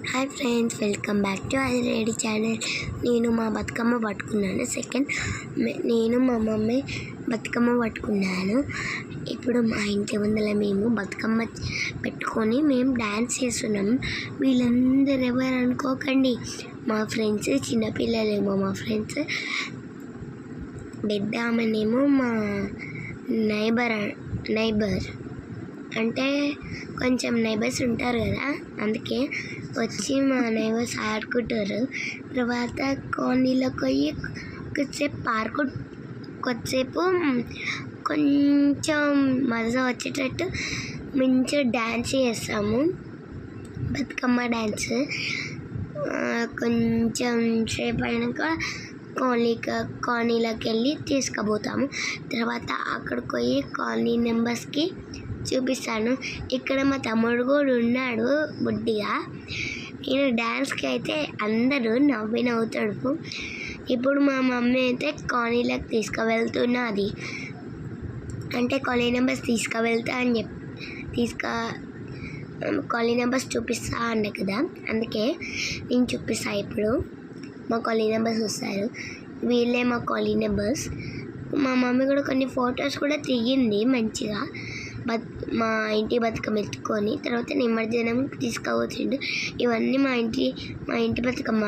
Hi friends, welcome back to అది ready channel. నేను మా బతుకమ్మ పట్టుకున్నాను. నేను మా మమ్మీ బతుకమ్మ పట్టుకున్నాను. ఇప్పుడు మా ఇంటి ముందర మేము బతుకమ్మ పెట్టుకొని మేము డ్యాన్స్ చేస్తున్నాము. వీళ్ళందరూ ఎవరు అనుకోకండి, మా ఫ్రెండ్స్, చిన్నపిల్లలేమో మా ఫ్రెండ్స్, పెద్ద ఆమెనేమో మా నైబర్ అంటే కొంచెం నైబర్స్ ఉంటారు కదా, అందుకే వచ్చి మా నైబర్స్ ఆడుకుంటారు. తర్వాత కాలనీలోకి పోయి కొద్దిసేపు కొంచెం మజా వచ్చేటట్టు మంచిగా డ్యాన్స్ చేస్తాము, బతుకమ్మ డ్యాన్స్. కొంచెం సేపు అయినాక కాలనీలోకి వెళ్ళి తీసుకుపోతాము. తర్వాత అక్కడికి పోయి కాలనీ మెంబర్స్కి చూపిస్తాను. ఇక్కడ మా తమ్ముడు కూడా ఉన్నాడు బుడ్డిగా. నేను డ్యాన్స్కి అయితే అందరూ నవ్వుతాడు. ఇప్పుడు మా మమ్మీ అయితే కాలనీలోకి తీసుకువెళ్తున్నది, అంటే కాలనీ నెంబర్స్ తీసుకువెళ్తా అని కాలనీ నెంబర్స్ చూపిస్తా అన్న కదా, అందుకే నేను చూపిస్తా. ఇప్పుడు మా కాలనీ నెంబర్స్ వస్తారు, వీళ్ళే మా కాలనీ నెంబర్స్. మా మమ్మీ కూడా కొన్ని ఫొటోస్ కూడా దిగింది మంచిగా, మా ఇంటి బతుకమ్మ ఎత్తుకొని. తర్వాత నిమజ్జనం తీసుకుపోతుండు. ఇవన్నీ మా ఇంటి బతుకమ్మ.